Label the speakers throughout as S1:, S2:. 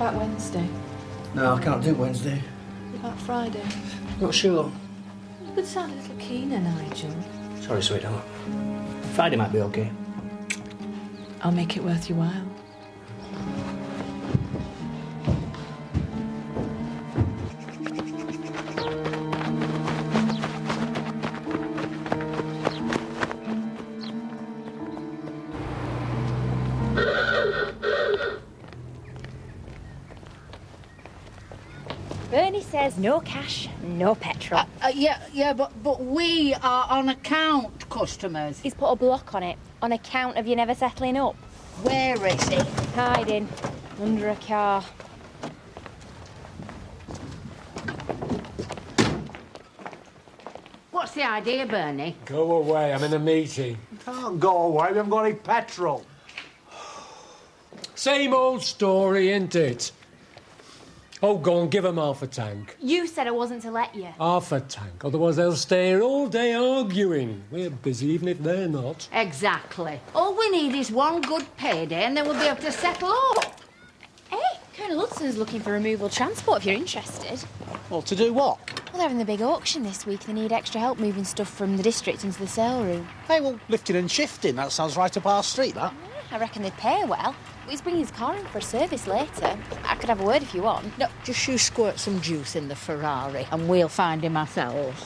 S1: about Wednesday?
S2: No, I can't do Wednesday.
S1: What about Friday?
S2: Not sure.
S1: You could sound a little keener, Nigel.
S2: Sorry, sweetheart. Friday might be okay.
S1: I'll make it worth your while.
S3: Bernie says no cash, no petrol.
S4: Yeah, but we are on account customers.
S3: He's put a block on it, on account of you never settling up.
S4: Where is he?
S3: Hiding, under a car.
S4: What's the idea, Bernie?
S5: Go away, I'm in a meeting.
S6: Can't go away, we haven't got any petrol.
S5: Same old story, ain't it? Oh, go on, give 'em half a tank.
S3: You said I wasn't to let you.
S5: Half a tank, otherwise they'll stay here all day arguing. We're busy, even if they're not.
S4: Exactly. All we need is one good payday and then we'll be able to settle up.
S3: Hey, Colonel Hudson's looking for removal transport if you're interested.
S6: Well, to do what?
S3: Well, they're having the big auction this week. They need extra help moving stuff from the district into the sale room.
S6: Hey, well, lifting and shifting, that sounds right up our street, that.
S3: I reckon they'd pay well. He's bringing his car in for a service later. I could have a word if you want.
S4: No, just you squirt some juice in the Ferrari and we'll find him ourselves.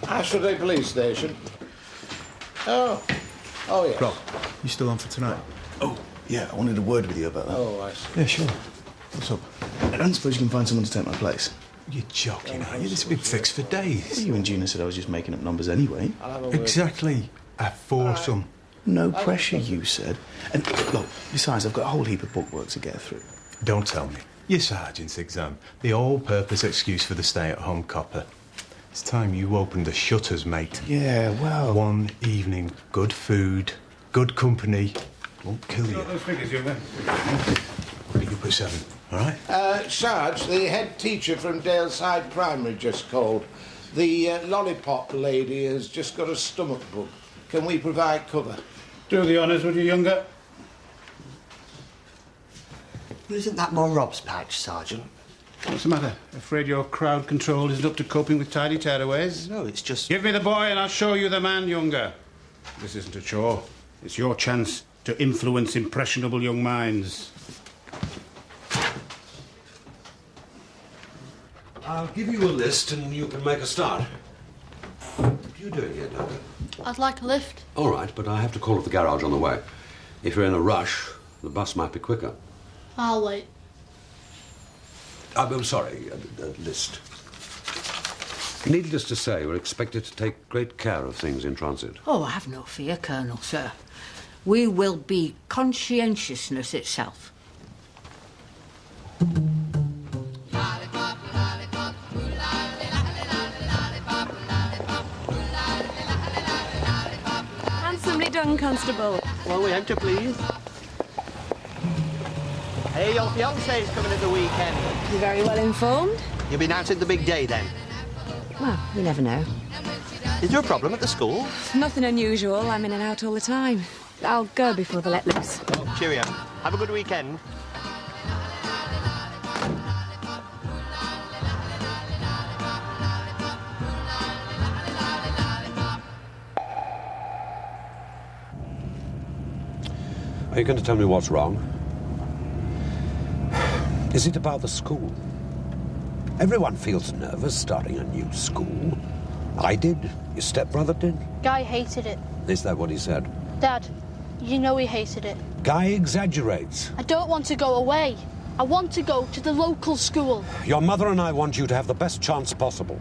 S7: Ashfordly Police Station. Oh, yes.
S8: Rob, you still on for tonight? Oh, yeah, I wanted a word with you about that.
S7: Oh, I see.
S8: Yeah, sure. What's up? I don't suppose you can find someone to take my place. You're joking, are you? This has been fixed for days. Well, you and Gina said I was just making up numbers anyway.
S7: I'll have a word.
S8: Exactly. A foursome. No pressure, you said. And, look, besides, I've got a whole heap of bookwork to get through. Don't tell me. Your sergeant's exam. The all-purpose excuse for the stay-at-home copper. It's time you opened the shutters, mate. Yeah, well... One evening, good food, good company. Won't kill you.
S7: Those figures, young man.
S8: You can put 7, all right?
S7: Sarge, the head teacher from Daleside Primary just called. The lollipop lady has just got a stomach bug. Can we provide cover?
S9: Do the honours, would you, younger?
S10: Well, isn't that more Rob's patch, Sergeant?
S9: What's the matter? Afraid your crowd control isn't up to coping with tidy tearaways?
S10: No, it's just...
S9: Give me the boy and I'll show you the man, younger. This isn't a chore. It's your chance to influence impressionable young minds.
S11: I'll give you a list and you can make a start. What are you doing here, Duncan?
S12: I'd like a lift.
S11: All right, but I have to call at the garage on the way. If you're in a rush, the bus might be quicker.
S12: I'll wait.
S11: I'm sorry, list. Needless to say, we're expected to take great care of things in transit.
S4: Oh, have no fear, Colonel, sir. We will be conscientiousness itself.
S1: Handsomely done, Constable.
S10: Well, we enter, please. Hey, your fiancé's coming at the weekend.
S1: You're very well informed.
S10: You'll be announcing the big day, then?
S1: Well, you never know.
S10: Is there a problem at the school?
S1: Nothing unusual. I'm in and out all the time. I'll go before they let loose.
S10: Cheerio. Have a good weekend.
S11: Are you going to tell me what's wrong? Is it about the school? Everyone feels nervous starting a new school. I did. Your stepbrother did.
S12: Guy hated it.
S11: Is that what he said?
S12: Dad, you know he hated it.
S11: Guy exaggerates.
S12: I don't want to go away. I want to go to the local school.
S11: Your mother and I want you to have the best chance possible.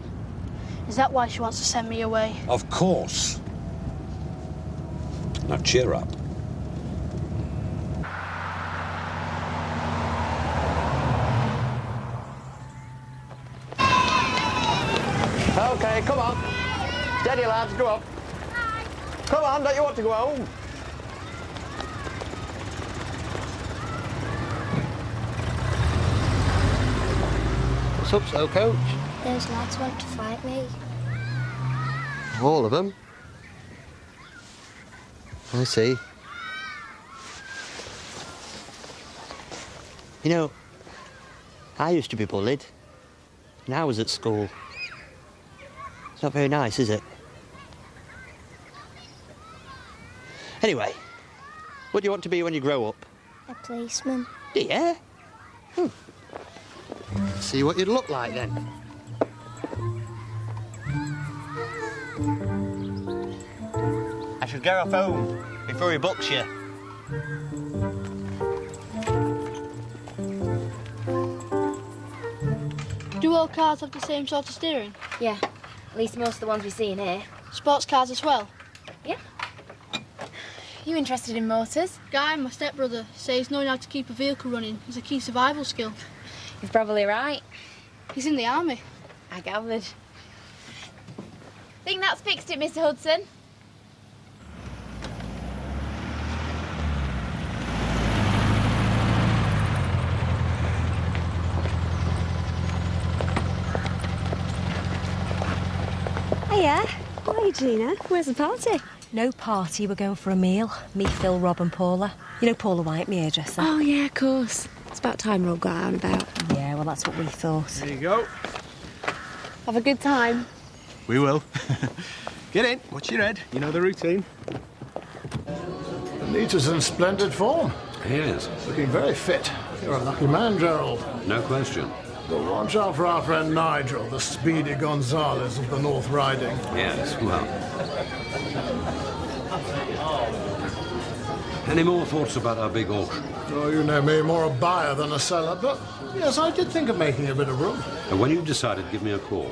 S12: Is that why she wants to send me away?
S11: Of course. Now cheer up.
S10: OK, come on. Steady, lads, go up. Come on, don't you want to go home? What's up, so, Coach?
S13: Those lads want to fight me.
S10: All of them? I see. You know, I used to be bullied. And I was at school. It's not very nice, is it? Anyway, what do you want to be when you grow up?
S13: A policeman.
S10: Do you? See what you'd look like then. I should get off home before he books you.
S12: Do all cars have the same sort of steering?
S3: Yeah, at least most of the ones we see in here.
S12: Sports cars as well?
S3: Yeah. You interested in motors?
S12: Guy, my stepbrother, says knowing how to keep a vehicle running is a key survival skill.
S3: He's probably right.
S12: He's in the army.
S3: I gathered. Think that's fixed it, Mr. Hudson?
S1: Hiya. Hi, Gina. Where's the party?
S14: No party, we're going for a meal. Me, Phil, Rob and Paula. You know Paula White, my hairdresser?
S1: Oh, yeah, of course. It's about time Rob got out and about.
S14: Yeah, well, that's what we thought.
S6: There you go.
S1: Have a good time.
S8: We will. Get in, watch your head. You know the routine.
S15: Anita's in splendid form.
S11: He is.
S15: Looking very fit. You're a lucky man, Gerald.
S11: No question.
S15: But watch out for our friend Nigel, the speedy Gonzales of the North Riding.
S11: Yes, well. Any more thoughts about our big auction?
S15: Oh, you know me, more a buyer than a seller, but yes, I did think of making a bit of room.
S11: And when you've decided, give me a call,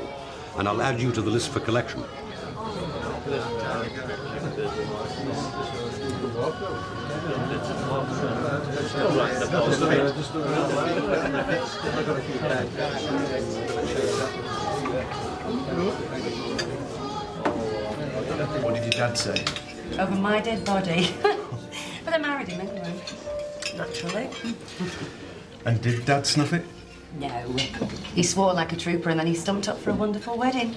S11: and I'll add you to the list for collection.
S8: What did your dad say?
S14: Over my dead body. But I married him anyway. Naturally.
S8: And did Dad snuff it?
S14: No. He swore like a trooper and then he stumped up for a wonderful wedding.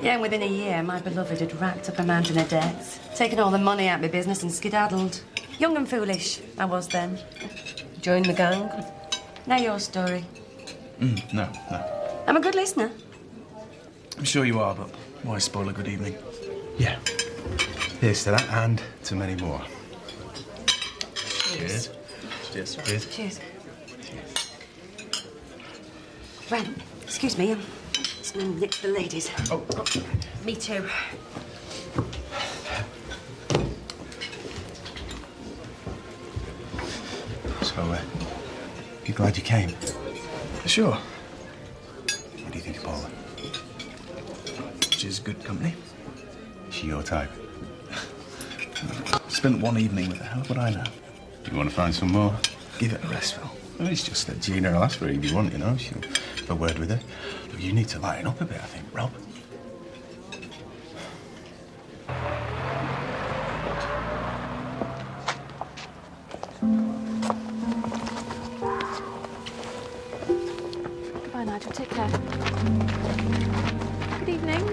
S14: Yeah, and within a year, my beloved had racked up a mountain of debts, taken all the money out of my business and skedaddled. Young and foolish, I was then. Joined the gang. Now your story.
S8: No.
S14: I'm a good listener.
S8: I'm sure you are, but why spoil a good evening? Yeah. Here's to that and to many more. Cheers. Cheers. Cheers.
S14: Cheers. Right, excuse me, I'm next to the ladies.
S8: Oh.
S14: Me too.
S8: So, you glad you came? Sure. What do you think of Paula? She's good company. She your type? Spent one evening with her. How would I know? Do you want to find some more? Give it a rest, Phil. Well, it's just that Gina will ask for it if you want, you know. She'll have a word with her. Look, you need to lighten up a bit, I think, Rob.
S1: Goodbye, Nigel. Take care. Good evening.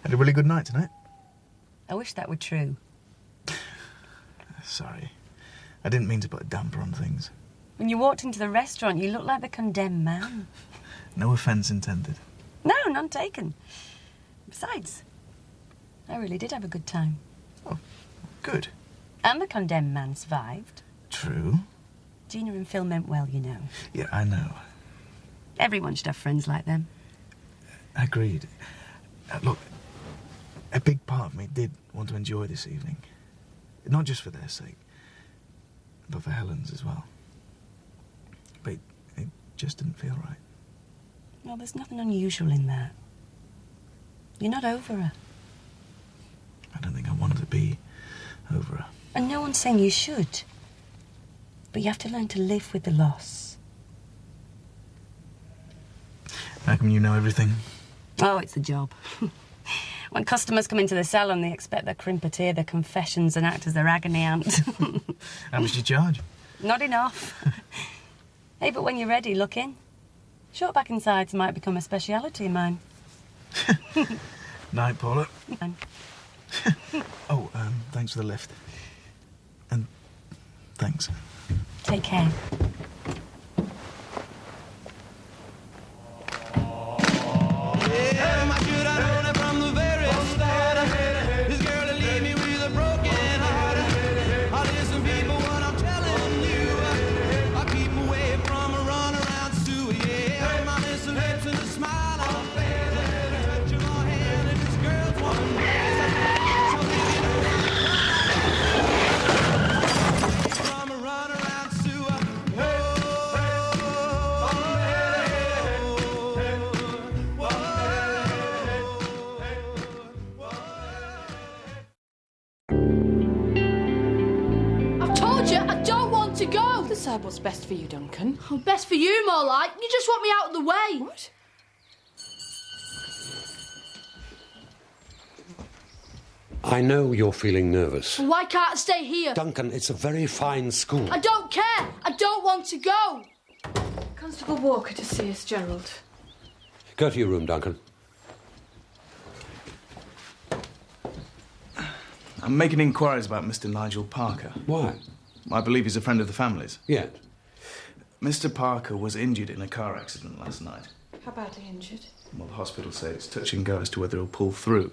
S8: Had a really good night tonight.
S14: I wish that were true.
S8: Sorry. I didn't mean to put a damper on things.
S14: When you walked into the restaurant, you looked like the condemned man.
S8: No offence intended.
S14: No, none taken. Besides, I really did have a good time.
S8: Oh, good.
S14: And the condemned man survived.
S8: True.
S14: Gina and Phil meant well, you know.
S8: Yeah, I know.
S14: Everyone should have friends like them.
S8: Agreed. Look, a big part of me did want to enjoy this evening. Not just for their sake, but for Helen's as well. But it just didn't feel right.
S14: Well, there's nothing unusual in that. You're not over her.
S8: I don't think I wanted to be over her.
S14: And no one's saying you should. But you have to learn to live with the loss.
S8: How come you know everything?
S14: Oh, it's the job. When customers come into the salon, they expect their crimper to hear their confessions and act as their agony aunt.
S16: How much do you charge?
S14: Not enough. Hey, but when you're ready, look in. Short back insides might become a speciality of mine.
S16: Night, Paula. Oh, thanks for the lift. And thanks.
S14: Take care.
S1: Decide what's best for you, Duncan.
S12: Oh, best for you, more like. You just want me out of the way.
S1: What?
S11: I know you're feeling nervous.
S12: Why can't I stay here?
S11: Duncan, it's a very fine school.
S12: I don't care. I don't want to go.
S1: Constable Walker to see us, Gerald.
S11: Go to your room, Duncan.
S16: I'm making inquiries about Mr. Nigel Parker.
S11: Why?
S16: I believe he's a friend of the family's.
S11: Yet?
S16: Mr. Parker was injured in a car accident last night.
S1: How badly injured?
S16: Well, the hospital say it's touch and go as to whether he'll pull through.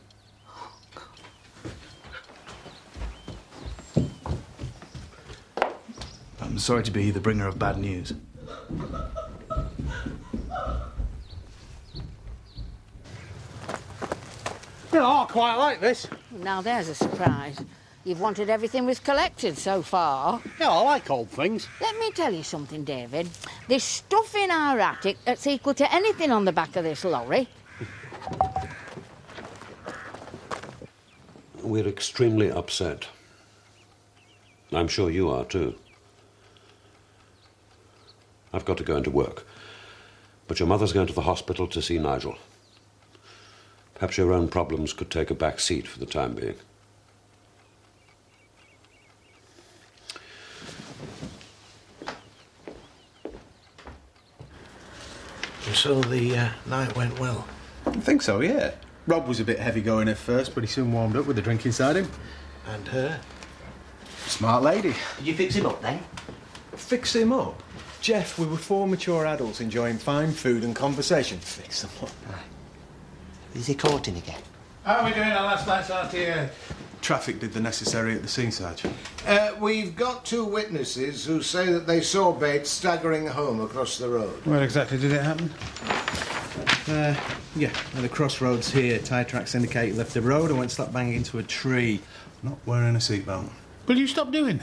S16: I'm sorry to be the bringer of bad news.
S6: Yeah, I quite like this.
S4: Now there's a surprise. You've wanted everything was collected so far.
S6: Yeah, I like old things.
S4: Let me tell you something, David. There's stuff in our attic that's equal to anything on the back of this lorry.
S11: We're extremely upset. I'm sure you are, too. I've got to go into work. But your mother's going to the hospital to see Nigel. Perhaps your own problems could take a back seat for the time being.
S7: So the night went well?
S8: I think so, yeah. Rob was a bit heavy going at first, but he soon warmed up with a drink inside him.
S7: And her?
S8: Smart lady.
S2: Did you fix him up then?
S8: Fix him up? Jeff, we were 4 mature adults enjoying fine food and conversation. Fix them up.
S2: Is he courting again?
S9: How are we doing our last night's RTA?
S8: Traffic did the necessary at the scene, Sarge.
S7: We've got 2 witnesses who say that they saw Bates staggering home across the road.
S9: Where exactly did it happen?
S8: Yeah, at the crossroads here. Tyre tracks indicate he left the road and went slap bang into a tree. Not wearing a seatbelt.
S9: Will you stop doing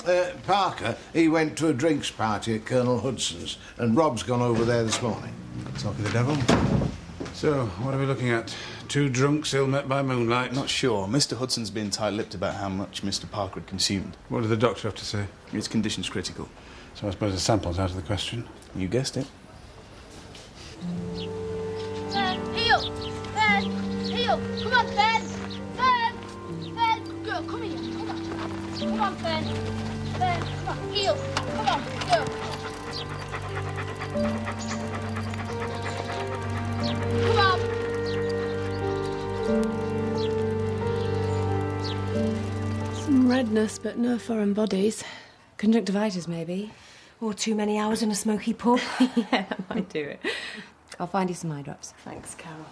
S9: that?
S7: Parker, he went to a drinks party at Colonel Hudson's, and Rob's gone over there this morning.
S8: Talk of the devil.
S9: So, what are we looking at? 2 drunks ill met by moonlight?
S16: Not sure. Mr. Hudson's been tight-lipped about how much Mr. Parker had consumed.
S9: What did the doctor have to say?
S16: His condition's critical.
S9: So I suppose the sample's out of the question.
S16: You guessed it.
S12: Ben, heel! Ben! Heel! Come on, Ben! Ben! Ben! Girl, come here. Come on. Come on, Ben. Ben, come on. Heel! Come on, go. Come on.
S1: Some redness, but no foreign bodies. Conjunctivitis, maybe.
S17: Or too many hours in a smoky pub.
S1: Yeah, that might do it. I'll find you some eye drops.
S17: Thanks, Carol.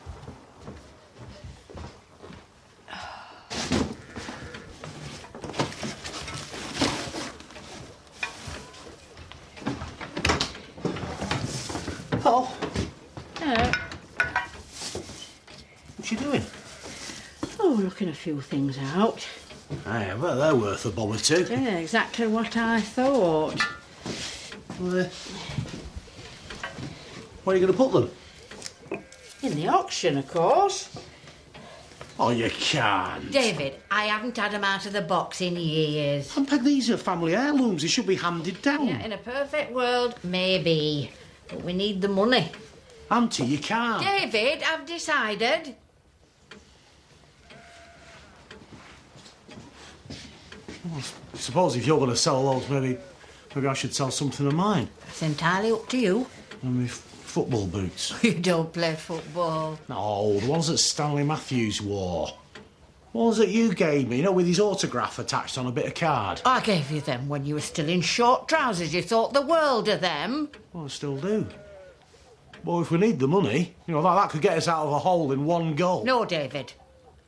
S2: Oh,
S4: Yeah.
S2: what's she doing?
S4: Oh, looking a few things out.
S2: Aye, well, they're worth a bob or two.
S4: Yeah, exactly what I thought.
S2: Where are you going to put them?
S4: In the auction, of course.
S2: Oh, you can't.
S4: David, I haven't had them out of the box in years.
S2: And Peg, these are family heirlooms. They should be handed down.
S4: Yeah, in a perfect world, maybe. But we need the money.
S2: Auntie, you can't.
S4: David, I've decided.
S2: Well, I suppose if you're going to sell those, maybe I should sell something of mine.
S4: It's entirely up to you.
S2: And my football boots.
S4: You don't play football.
S2: No, the ones that Stanley Matthews wore. The ones that you gave me, you know, with his autograph attached on a bit of card.
S4: I gave you them when you were still in short trousers. You thought the world of them.
S2: Well, I still do. But if we need the money, you know, that could get us out of a hole in one go.
S4: No, David.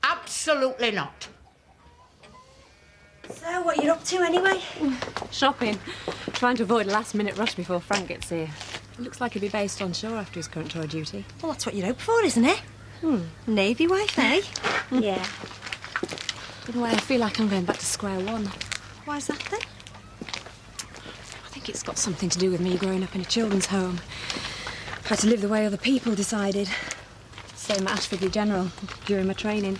S4: Absolutely not.
S17: So, what are you up to anyway?
S1: Shopping. Trying to avoid a last-minute rush before Frank gets here. It looks like he'll be based on shore after his current tour duty.
S17: Well, that's what you'd hope for, isn't it? Navy wife, eh? Yeah.
S1: In a way, I feel like I'm going back to square one.
S17: Why's that then?
S1: I think it's got something to do with me growing up in a children's home. Had to live the way other people decided. Same at Ashfordly General during my training.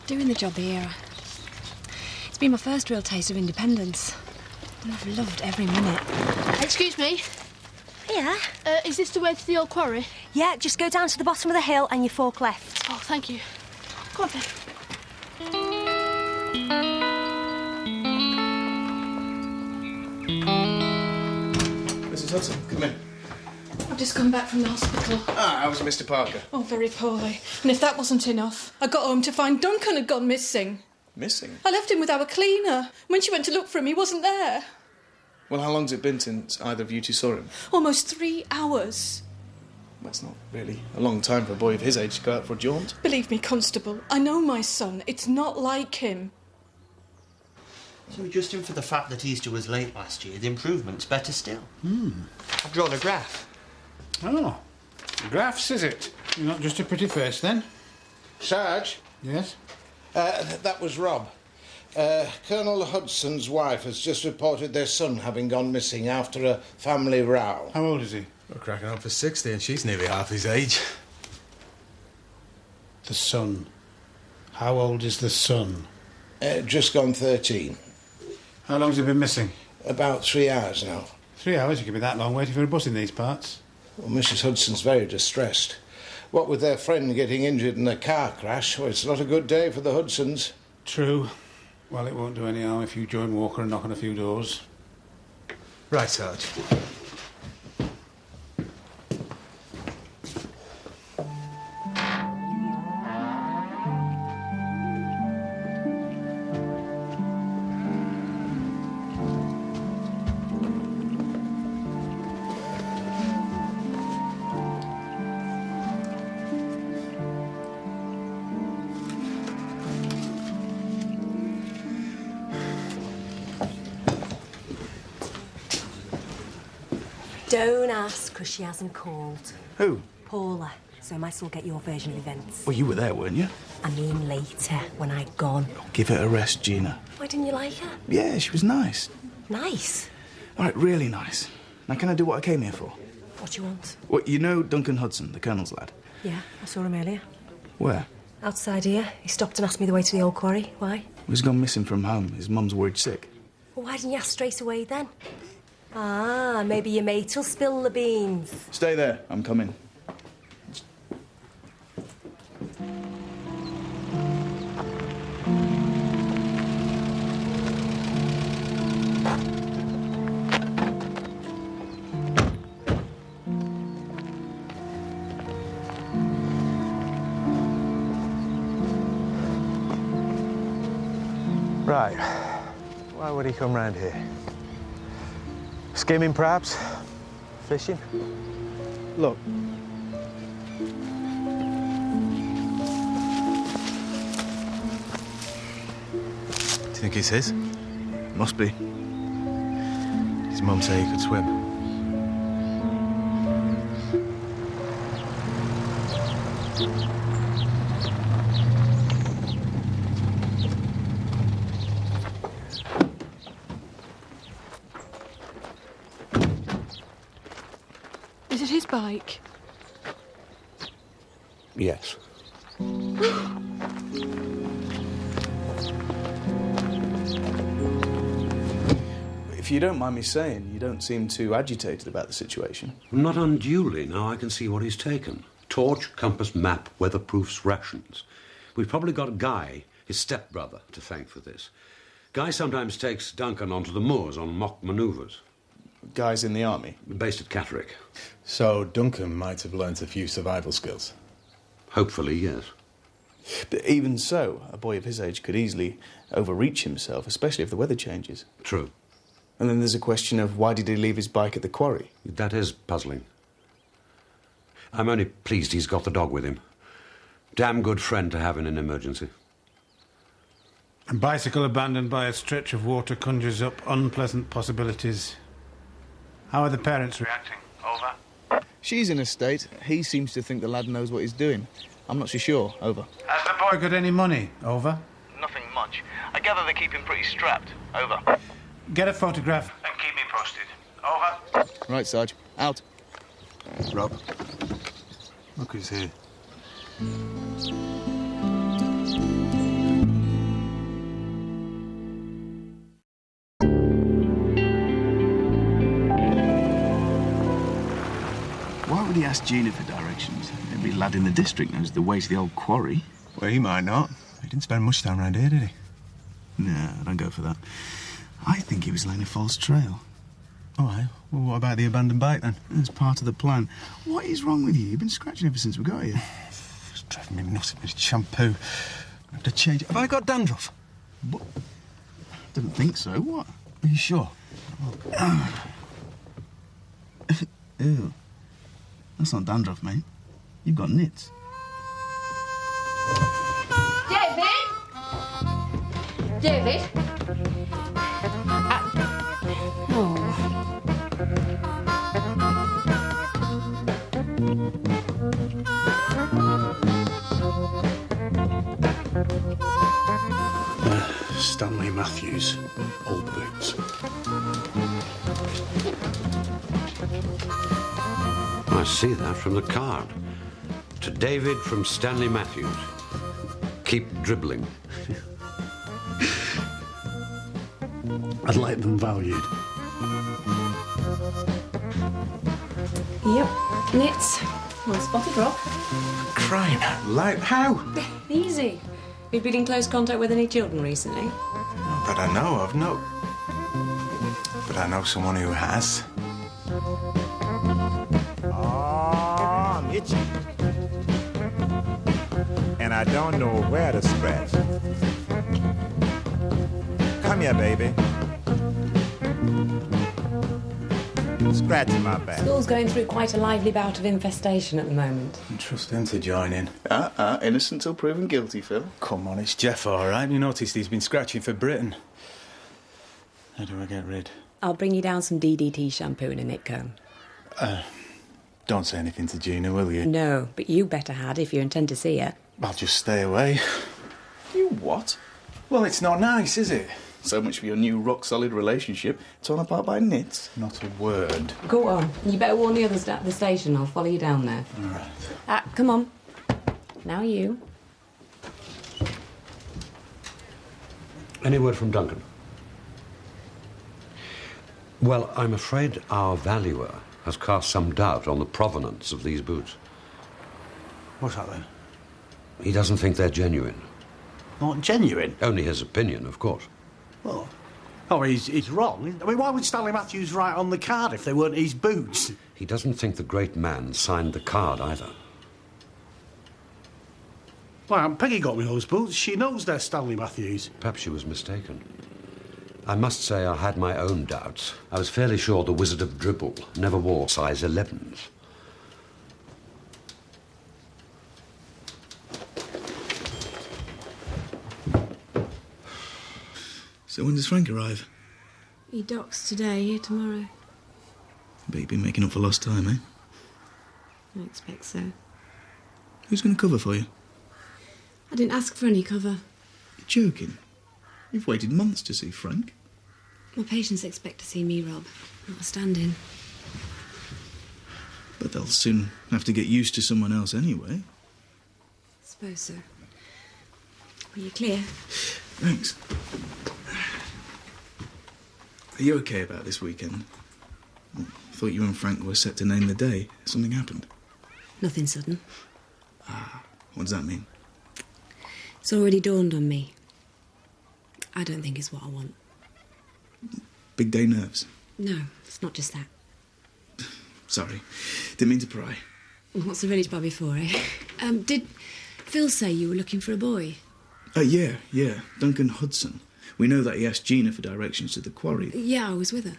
S1: Doing the job here. It's been my first real taste of independence. And I've loved every minute.
S12: Excuse me.
S17: Yeah?
S12: Is this the way to the old quarry?
S17: Yeah, just go down to the bottom of the hill and you fork left.
S12: Oh, thank you. Come on, then.
S16: Mrs. Hudson, come in.
S18: I've just come back from the hospital.
S16: Ah, how was Mr. Parker?
S18: Oh, very poorly. And if that wasn't enough, I got home to find Duncan had gone missing.
S16: Missing?
S18: I left him with our cleaner. When she went to look for him, he wasn't there.
S16: Well, how long's it been since either of you two saw him?
S18: Almost 3 hours.
S16: That's not really a long time for a boy of his age to go out for a jaunt.
S18: Believe me, Constable, I know my son. It's not like him.
S19: So adjusting for the fact that Easter was late last year, the improvement's better still. I've drawn a graph.
S9: Oh, graphs, is it? You're not just a pretty face, then?
S7: Sarge?
S9: Yes?
S7: That was Rob. Colonel Hudson's wife has just reported their son having gone missing after a family row.
S9: How old is he?
S8: We're cracking up for 60 and she's nearly half his age.
S9: The son. How old is the son?
S7: Just gone 13.
S9: How long's he been missing?
S7: About 3 hours now.
S9: 3 hours? It could be that long waiting for a bus in these parts.
S7: Well, Mrs. Hudson's very distressed. What with their friend getting injured in a car crash, well, it's not a good day for the Hudsons.
S9: True. Well, it won't do any harm if you join Walker and knock on a few doors.
S8: Right, Sarge.
S17: Don't ask, because she hasn't called.
S16: Who?
S17: Paula. So I might as well get your version of events.
S16: Well, you were there, weren't you?
S17: I mean later, when I'd gone.
S16: Give her a rest, Gina.
S17: Why didn't you like her?
S16: Yeah, she was nice.
S17: Nice?
S16: All right, really nice. Now, can I do what I came here for?
S17: What do you want?
S16: Well, you know Duncan Hudson, the Colonel's lad?
S17: Yeah, I saw him earlier.
S16: Where?
S17: Outside here. He stopped and asked me the way to the old quarry. Why?
S16: He's gone missing from home. His mum's worried sick.
S17: Well, why didn't you ask straight away then? Ah, maybe your mate will spill the beans.
S16: Stay there. I'm coming.
S8: Right. Why would he come round here? Skimming, perhaps? Fishing?
S16: Look.
S8: Do you think it's his?
S16: Must be.
S8: His mum said he could swim.
S18: Is it his bike?
S11: Yes.
S16: If you don't mind me saying, you don't seem too agitated about the situation.
S11: Not unduly, now I can see what he's taken. Torch, compass, map, weatherproofs, rations. We've probably got Guy, his stepbrother, to thank for this. Guy sometimes takes Duncan onto the moors on mock manoeuvres.
S16: Guy's in the army?
S11: Based at Catterick.
S8: So Duncan might have learnt a few survival skills?
S11: Hopefully, yes.
S16: But even so, a boy of his age could easily overreach himself, especially if the weather changes.
S11: True.
S16: And then there's a question of why did he leave his bike at the quarry?
S11: That is puzzling. I'm only pleased he's got the dog with him. Damn good friend to have in an emergency.
S9: A bicycle abandoned by a stretch of water conjures up unpleasant possibilities. How are the parents reacting? Over.
S16: She's in a state. He seems to think the lad knows what he's doing. I'm not so sure. Over.
S9: Has the boy got any money? Over.
S20: Nothing much. I gather they keep him pretty strapped. Over.
S9: Get a photograph and keep me posted. Over.
S16: Right, Sarge. Out.
S8: Rob. Look who's here.
S16: Why would he ask Gina for directions? Every lad in the district knows the way to the old quarry.
S8: Well, he might not. He didn't spend much time around here, did he?
S16: No, I don't go for that. I think he was laying a false trail.
S8: All right. Well, what about the abandoned bike, then?
S16: It's part of the plan. What is wrong with you? You've been scratching ever since we got here.
S8: It's driving me nuts with shampoo. I have to change it. Have I got dandruff?
S16: What? Didn't think so. What?
S8: Are you sure?
S16: Ew. That's not dandruff, mate. You've got nits.
S3: David?
S2: Stanley Matthews, old boots.
S11: I see that from the card. To David from Stanley Matthews. Keep dribbling.
S2: I'd like them valued.
S1: Yep, nits. Well spotted, Rob.
S8: Crying out loud. How?
S1: Easy. You've been in close contact with any children recently?
S8: Not that I know of, no. But I know someone who has.
S21: Oh, I'm itchy. And I don't know where to scratch. Come here, baby. Scratching my back.
S1: School's going through quite a lively bout of infestation at the moment.
S8: Trust them to join in.
S16: Innocent till proven guilty, Phil.
S8: Come on, it's Jeff, all right. You noticed he's been scratching for Britain. How do I get rid?
S1: I'll bring you down some DDT shampoo and a nit comb.
S8: Don't say anything to Gina, will you?
S1: No, but you better had if you intend to see her.
S8: I'll just stay away.
S16: You what?
S8: Well, it's not nice, is it?
S16: So much for your new rock-solid relationship, torn apart by nits.
S8: Not a word.
S1: Go on. You better warn the others at the station. I'll follow you down there.
S8: All right.
S1: Come on. Now you.
S11: Any word from Duncan? Well, I'm afraid our valuer has cast some doubt on the provenance of these boots.
S2: What's that then?
S11: He doesn't think they're genuine.
S2: Not genuine?
S11: Only his opinion, of course.
S2: Well, he's wrong. I mean, why would Stanley Matthews write on the card if they weren't his boots?
S11: He doesn't think the great man signed the card either.
S2: Well, Peggy got me those boots. She knows they're Stanley Matthews.
S11: Perhaps she was mistaken. I must say I had my own doubts. I was fairly sure the Wizard of Dribble never wore size 11s.
S16: So when does Frank arrive?
S1: He docks today, here tomorrow.
S16: Bet you've been making up for lost time, eh?
S1: I expect so.
S16: Who's going to cover for you?
S1: I didn't ask for any cover.
S16: You're joking. You've waited months to see Frank.
S1: My patients expect to see me, Rob, not a stand-in.
S16: But they'll soon have to get used to someone else anyway.
S1: Suppose so. Are you clear?
S16: Thanks. Are you okay about this weekend? I thought you and Frank were set to name the day. Something happened.
S1: Nothing sudden.
S16: What does that mean?
S1: It's already dawned on me. I don't think it's what I want.
S16: Big day nerves.
S1: No, it's not just that.
S16: Sorry. Didn't mean to pry.
S1: What's the village bobby for, eh? Did Phil say you were looking for a boy?
S16: Yeah. Duncan Hudson. We know that he asked Gina for directions to the quarry.
S1: Yeah, I was with her.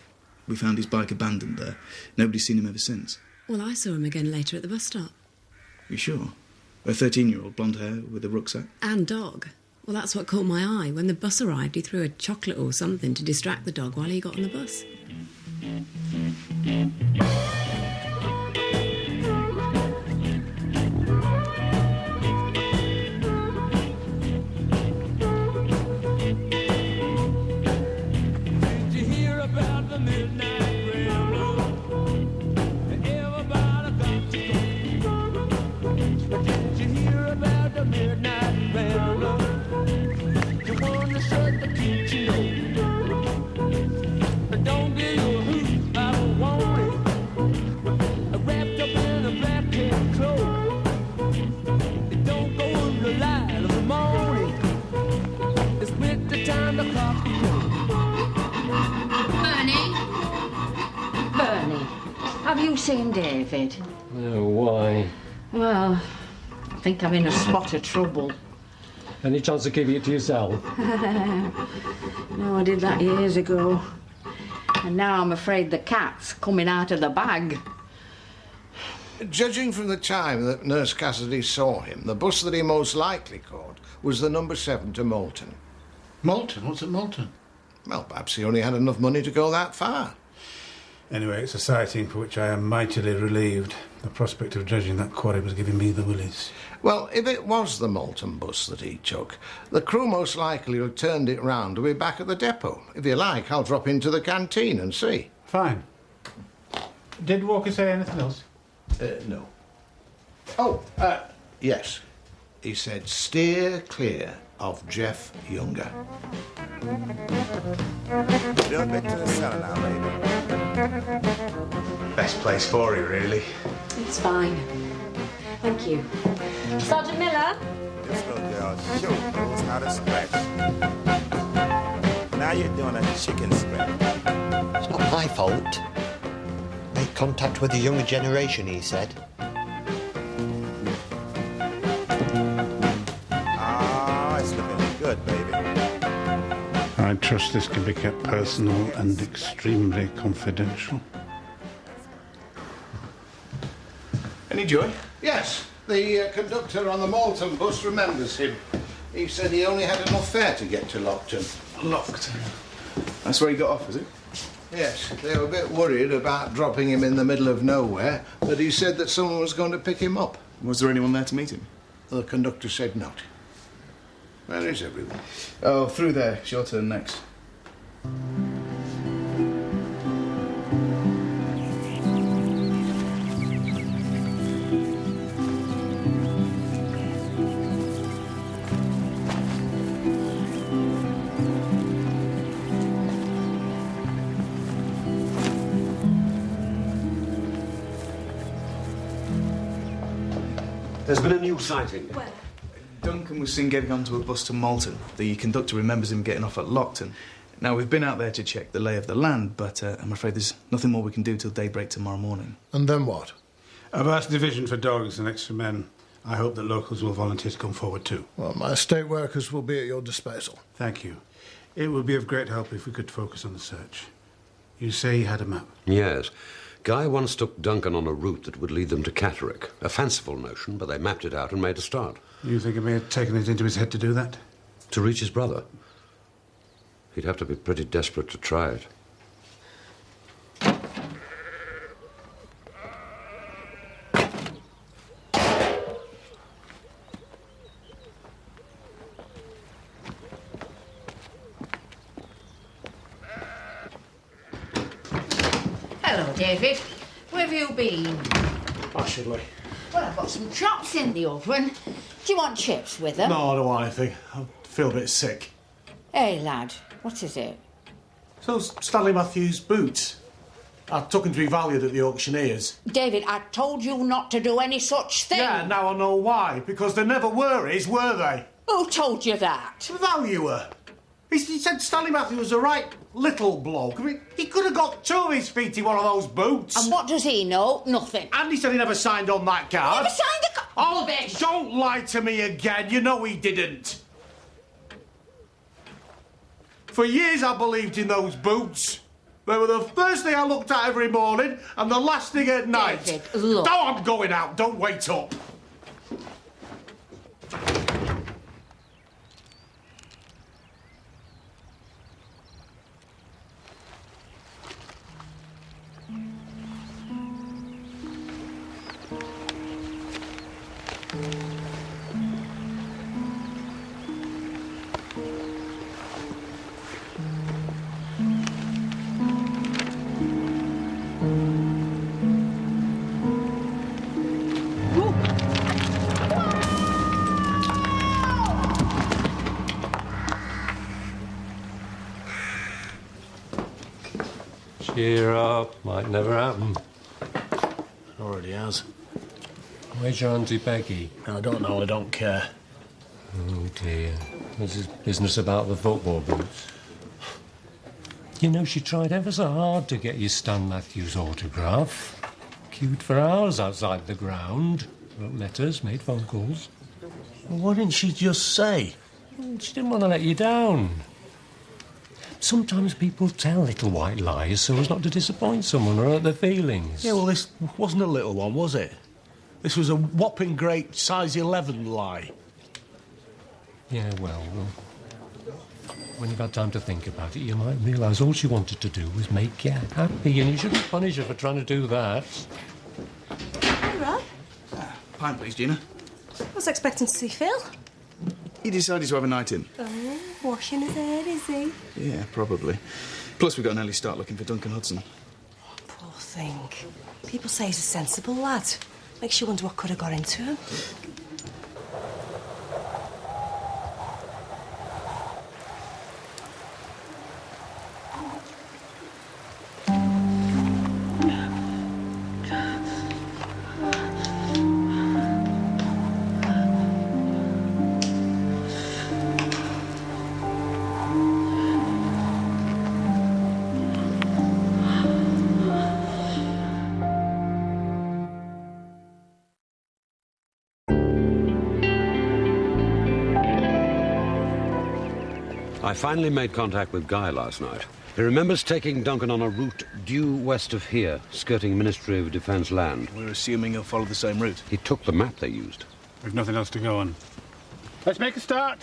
S16: We found his bike abandoned there. Nobody's seen him ever since.
S1: Well, I saw him again later at the bus stop.
S16: You sure? A 13-year-old, blonde hair, with a rucksack?
S1: And dog. Well, that's what caught my eye. When the bus arrived, he threw a chocolate or something to distract the dog while he got on the bus.
S4: Have you seen David?
S5: No, why?
S4: Well, I think I'm in a spot of trouble.
S5: Any chance of keeping it to yourself?
S4: No, I did that years ago. And now I'm afraid the cat's coming out of the bag.
S7: Judging from the time that Nurse Cassidy saw him, the bus that he most likely caught was the number 7 to Moulton.
S15: Moulton? What's at Moulton?
S7: Well, perhaps he only had enough money to go that far.
S9: Anyway, it's a sighting for which I am mightily relieved. The prospect of dredging that quarry was giving me the willies.
S7: Well, if it was the Moulton bus that he took, the crew most likely have turned it round to be back at the depot. If you like, I'll drop into the canteen and see.
S9: Fine. Did Walker say anything else?
S7: No. Oh, yes. He said steer clear of Jeff Younger.
S21: A little bit to the cellar now, baby.
S8: Best place for you, really.
S1: It's fine. Thank you. Sergeant Miller?
S21: This little girl sure knows how to scratch. Now you're doing a chicken scratch.
S19: It's not my fault. Make contact with the younger generation, he said.
S21: Ah, it's looking good, baby.
S9: I trust this can be kept personal and extremely confidential.
S16: Any joy?
S7: Yes, the conductor on the Moulton bus remembers him. He said he only had enough fare to get to Lockton.
S16: Lockton? That's where he got off, is it?
S7: Yes, they were a bit worried about dropping him in the middle of nowhere, but he said that someone was going to pick him up.
S16: Was there anyone there to meet him?
S7: The conductor said not. Where is everyone?
S16: Oh, through there. It's your turn next.
S11: There's been a new sighting.
S1: Where?
S16: Duncan was seen getting onto a bus to Moulton. The conductor remembers him getting off at Lockton. Now, we've been out there to check the lay of the land, but I'm afraid there's nothing more we can do till daybreak tomorrow morning.
S15: And then what?
S9: I've asked Division for dogs and extra men. I hope that locals will volunteer to come forward too.
S15: Well, my estate workers will be at your disposal.
S9: Thank you. It would be of great help if we could focus on the search. You say he had a map?
S11: Yes. Guy once took Duncan on a route that would lead them to Catterick. A fanciful notion, but they mapped it out and made a start.
S9: You think he may have taken it into his head to do that?
S11: To reach his brother? He'd have to be pretty desperate to try it.
S4: Hello, David. Where have you been?
S2: Ashfordly.
S4: Well, I've got some chops in the oven. Do you want chips with them?
S2: No, I don't want anything. I feel a bit sick.
S4: Hey, lad, what is it?
S2: So Stanley Matthews' boots. I took them to be valued at the auctioneers.
S4: David, I told you not to do any such thing.
S2: Yeah, now I know why. Because they never were his, were they?
S4: Who told you that?
S2: The valuer. He said Stanley Matthews was a right little bloke. I mean, he could have got 2 of his feet in one of those boots.
S4: And what does he know? Nothing.
S2: And he said he never signed on that card.
S4: Never signed the card?
S2: Oh,
S4: Rubbish.
S2: Don't lie to me again. You know he didn't. For years I believed in those boots. They were the first thing I looked at every morning and the last thing at night.
S4: David, look.
S2: No, I'm going out. Don't wait up.
S5: Cheer up, might never happen.
S2: Already has.
S5: Where's your Auntie Peggy?
S2: I don't know, I don't care.
S5: Oh dear. This is business about the football boots. You know, she tried ever so hard to get you Stan Matthews' autograph. Queued for hours outside the ground. Wrote letters, made phone calls.
S2: Well, why didn't she just say?
S5: She didn't want to let you down. Sometimes people tell little white lies so as not to disappoint someone or hurt their feelings.
S2: Yeah, well, this wasn't a little one, was it? This was a whopping great size 11 lie.
S5: Yeah, well, when you've had time to think about it, you might realise all she wanted to do was make you happy, and you shouldn't punish her for trying to do that.
S17: Hey, Rob.
S16: Pint, please, Gina.
S17: I was expecting to see Phil.
S16: He decided to have a night in.
S17: Oh, washing his head, is he?
S16: Yeah, probably. Plus, we've got an early start looking for Duncan Hudson.
S17: Poor thing. People say he's a sensible lad. Makes you wonder what could have got into him.
S11: I finally made contact with Guy last night. He remembers taking Duncan on a route due west of here, skirting Ministry of Defence land.
S16: We're assuming he'll follow the same route.
S11: He took the map they used.
S9: We've nothing else to go on. Let's make a start.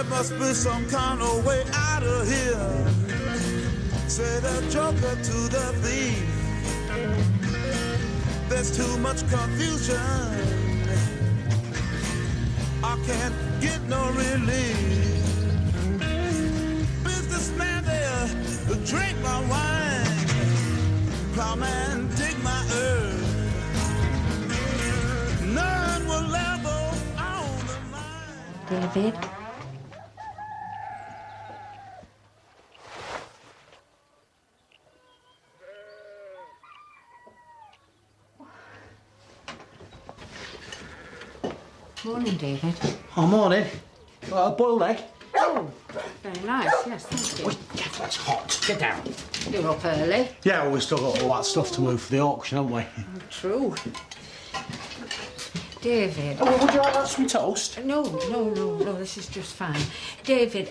S21: Must be some kind of way out of here. Say the joker to the thief. There's too much confusion. I can't get no relief. Businessman there, drink my wine. Plowman, dig my earth. None will ever own the line.
S4: David? Morning, David.
S2: Oh, morning. A boiled egg.
S4: Oh, very nice, yes, thank you.
S2: That's hot. Get down.
S4: You're up early.
S2: Yeah, well, we've still got all that stuff to move for the auction, haven't we?
S4: True. David.
S2: Oh, well, would you like some toast?
S4: No, this is just fine. David,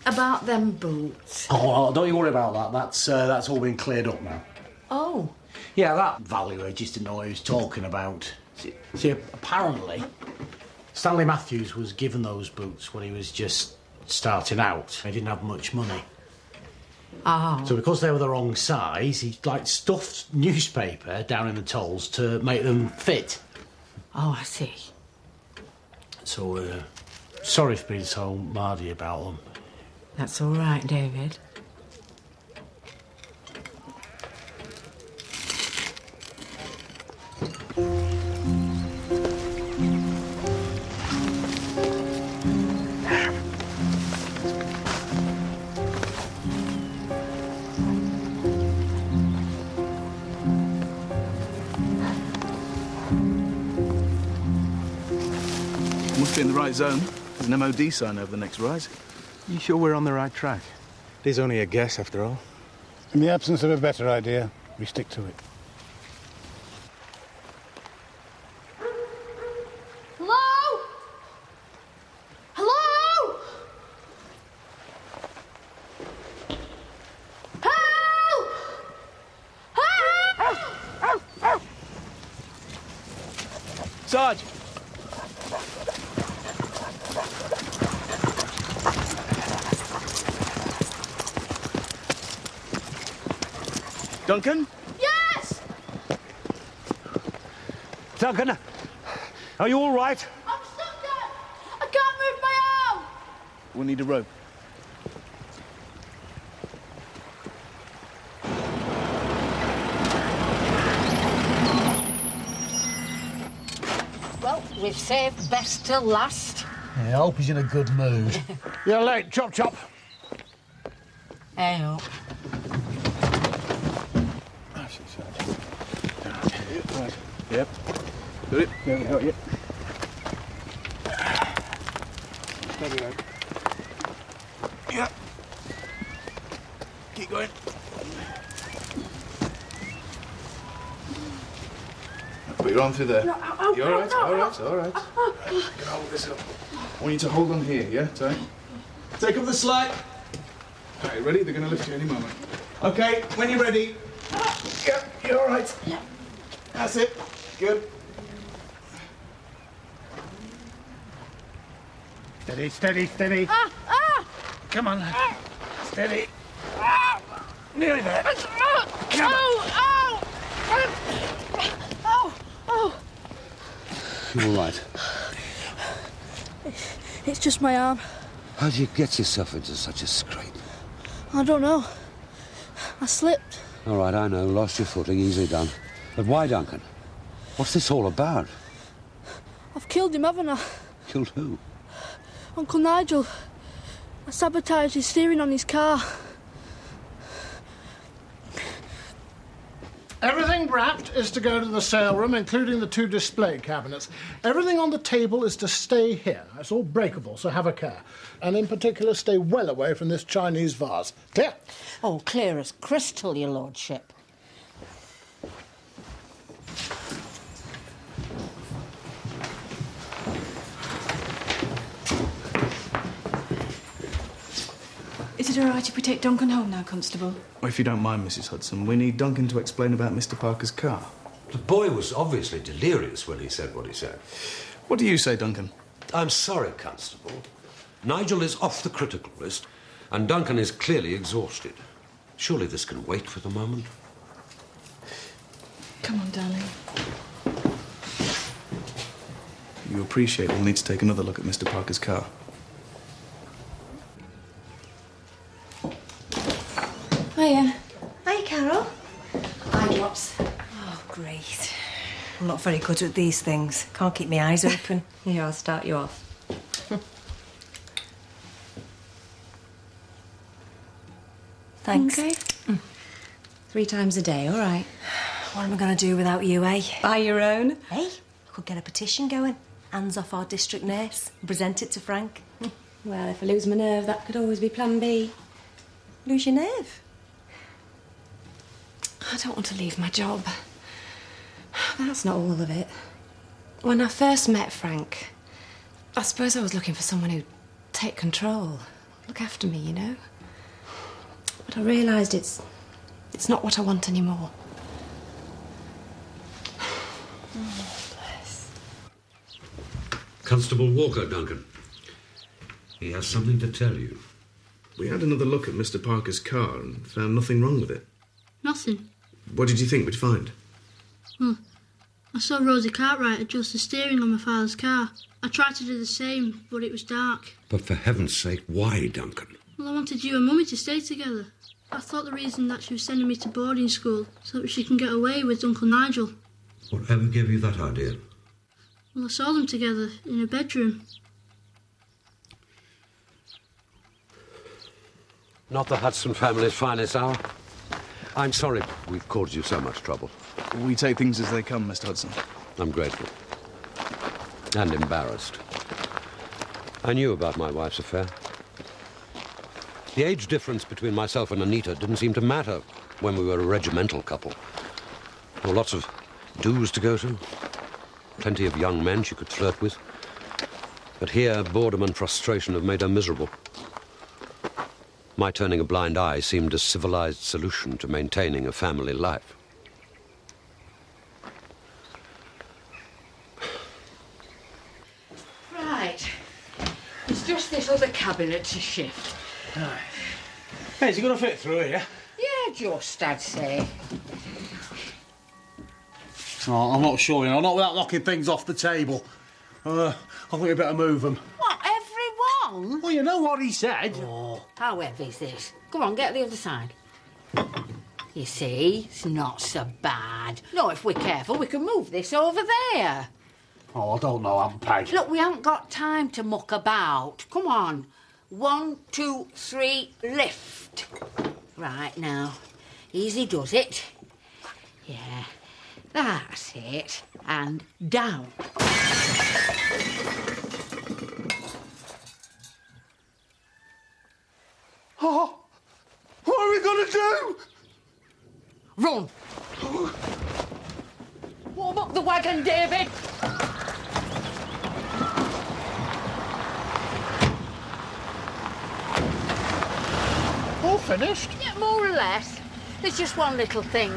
S4: about them boots.
S2: Oh, don't you worry about that. That's all been cleared up now.
S4: Oh.
S2: Yeah, that valuer just didn't know what he was talking about. See, apparently, Stanley Matthews was given those boots when he was just starting out. He didn't have much money.
S4: Oh.
S2: So because they were the wrong size, he, stuffed newspaper down in the tolls to make them fit.
S4: Oh, I see.
S2: So sorry for being so mardy about them.
S4: That's all right, David.
S16: Must be in the right zone. There's an MOD sign over the next rise.
S8: You sure we're on the right track? It is only a guess, after all.
S9: In the absence of a better idea, we stick to it.
S12: Hello? Hello? Help! Help!
S16: Sarge! Duncan?
S12: Yes!
S11: Duncan, are you all right?
S12: I'm stuck there! I can't move my arm!
S16: We'll need a rope.
S4: Well, we've saved best till last.
S2: Yeah, I hope he's in a good mood.
S6: You're late. Chop, chop.
S4: Hey, up.
S16: Yep. Got it?
S6: There we go, yep.
S16: Steady, right? Yeah. Keep going. Put your arm through there.
S12: No,
S16: You're all right, all right, all right. You can hold this up. I want you to hold on here, yeah, Ty? Take up the slack. All right, ready? They're going to lift you any moment. Okay, when you're ready. Yep, you're all right.
S12: Yeah.
S16: That's it. Good.
S9: Steady, steady, steady. Come on. Steady. Nearly there. Come on.
S12: Oh!
S11: You all right?
S12: It's just my arm.
S11: How did you get yourself into such a scrape?
S12: I don't know. I slipped.
S11: All right, I know. Lost your footing. Easily done. But why, Duncan? What's this all about?
S12: I've killed him, haven't I?
S11: Killed who?
S12: Uncle Nigel. I sabotaged his steering on his car.
S15: Everything wrapped is to go to the sale room, including the 2 display cabinets. Everything on the table is to stay here. It's all breakable, so have a care. And in particular, stay well away from this Chinese vase. Clear?
S4: Oh, clear as crystal, your lordship.
S1: Is it all right if we take Duncan home now, Constable?
S16: Well, if you don't mind, Mrs. Hudson, we need Duncan to explain about Mr. Parker's car.
S11: The boy was obviously delirious when he said what he said.
S16: What do you say, Duncan?
S11: I'm sorry, Constable. Nigel is off the critical list, and Duncan is clearly exhausted. Surely this can wait for the moment.
S1: Come on, darling.
S16: You appreciate we'll need to take another look at Mr. Parker's car.
S1: Hiya.
S17: Hi, Carol.
S1: Hi, Drops.
S17: Oh, great. I'm not very good at these things. Can't keep my eyes open.
S1: Here, I'll start you off.
S17: Thanks.
S1: Okay. 3 times a day, all right.
S17: What am I going to do without you, eh?
S1: Buy your own.
S17: Hey, I could get a petition going. Hands off our district nurse. And present it to Frank.
S1: Well, if I lose my nerve, that could always be plan B.
S17: Lose your nerve?
S1: I don't want to leave my job. That's not all of it. When I first met Frank, I suppose I was looking for someone who'd take control, look after me, you know. But I realised it's not what I want anymore.
S11: Constable Walker, Duncan. He has something to tell you.
S16: We had another look at Mr. Parker's car and found nothing wrong with it.
S12: Nothing.
S16: What did you think we'd find?
S12: I saw Rosie Cartwright adjust the steering on my father's car. I tried to do the same, but it was dark.
S11: But for heaven's sake, why, Duncan?
S12: Well, I wanted you and Mummy to stay together. I thought the reason that she was sending me to boarding school so that she can get away with Uncle Nigel.
S11: Whatever gave you that idea?
S12: Well, I saw them together in a bedroom.
S11: Not the Hudson family's finest hour. I'm sorry we've caused you so much trouble.
S16: We take things as they come, Mr. Hudson.
S11: I'm grateful. And embarrassed. I knew about my wife's affair. The age difference between myself and Anita didn't seem to matter when we were a regimental couple. There were lots of dues to go to. Plenty of young men she could flirt with. But here, boredom and frustration have made her miserable. My turning a blind eye seemed a civilized solution to maintaining a family life.
S4: Right. It's just this other cabinet to shift.
S2: Hey, is it going to fit through here?
S4: Yeah, just, I'd say.
S2: Oh, I'm not sure, you know. Not without knocking things off the table. I think we better move them.
S4: What, everyone?
S2: Well, you know what he said.
S4: Oh, how heavy is this? Come on, get the other side. You see, it's not so bad. No, if we're careful, we can move this over there.
S2: Oh, I don't know, Aunt Peg.
S4: Look, we haven't got time to muck about. Come on. 1, 2, 3, lift. Right, now. Easy does it. Yeah, that's it. And down.
S7: Oh, what are we going to do?
S4: Run. Warm up the wagon, David.
S15: All finished?
S4: Yeah, more or less. There's just one little thing.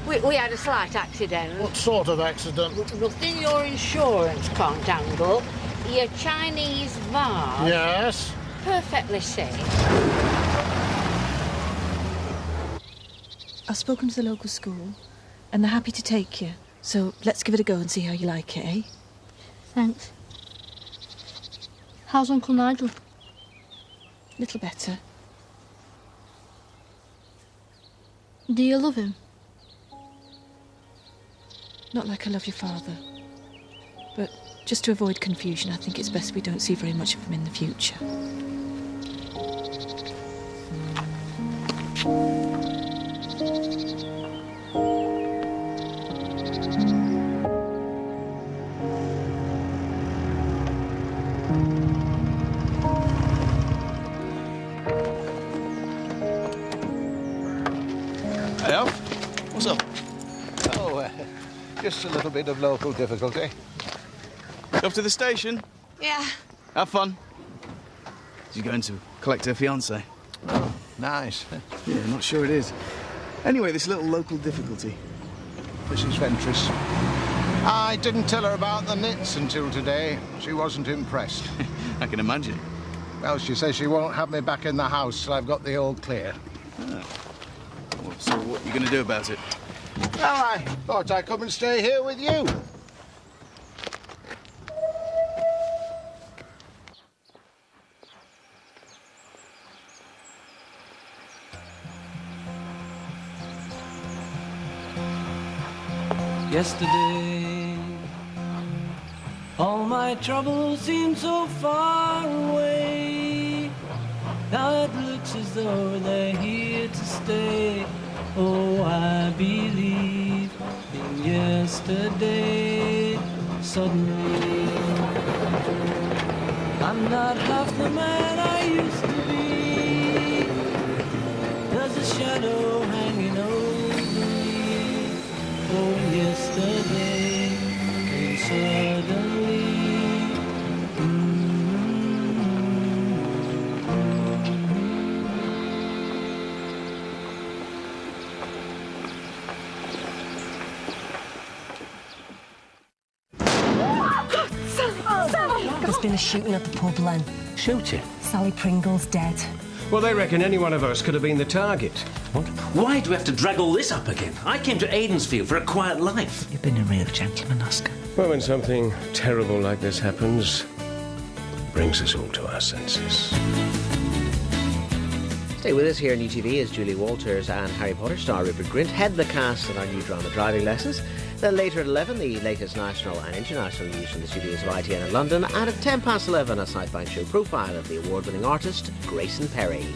S4: We had a slight accident.
S15: What sort of accident?
S4: Nothing your insurance can't handle. Your Chinese vase.
S15: Yes?
S4: Perfectly safe.
S13: I've spoken to the local school, and they're happy to take you. So let's give it a go and see how you like it, eh?
S12: Thanks. How's Uncle Nigel?
S13: Little better.
S12: Do you love him?
S13: Not like I love your father. But just to avoid confusion, I think it's best we don't see very much of him in the future.
S16: Hey, Alf. What's up?
S7: Oh, just a little bit of local difficulty.
S16: Off to the station?
S12: Yeah.
S16: Have fun. She's going to collect her fiancé.
S7: Oh, nice.
S16: Yeah, not sure it is. Anyway, this little local difficulty.
S7: Mrs. Ventris. I didn't tell her about the knits until today. She wasn't impressed.
S16: I can imagine.
S7: Well, she says she won't have me back in the house till I've got the all clear.
S16: Ah. Well, so what are you going to do about it?
S7: Well, I thought I'd come and stay here with you.
S22: Yesterday, all my troubles seem so far away. Now it looks as though they're here to stay. Oh, I believe in yesterday. Suddenly, I'm not half the man I used to be. There's a shadow hanging over me. Oh, yesterday, and suddenly.
S17: There's been a shooting at the pub, Len.
S2: Shooting?
S17: Sally Pringle's dead.
S10: Well, they reckon any one of us could have been the target.
S5: What?
S14: Why do we have to drag all this up again? I came to Aidensfield for a quiet life.
S22: You've been a real gentleman, Oscar.
S10: Well, when something terrible like this happens, it brings us all to our senses.
S23: Stay with us here on UTV as Julie Walters and Harry Potter star Rupert Grint head the cast in our new drama Driving Lessons. Then later at 11, the latest national and international news from the studios of ITN in London. And at 11:10, a sci-fi show profile of the award-winning artist, Grayson Perry.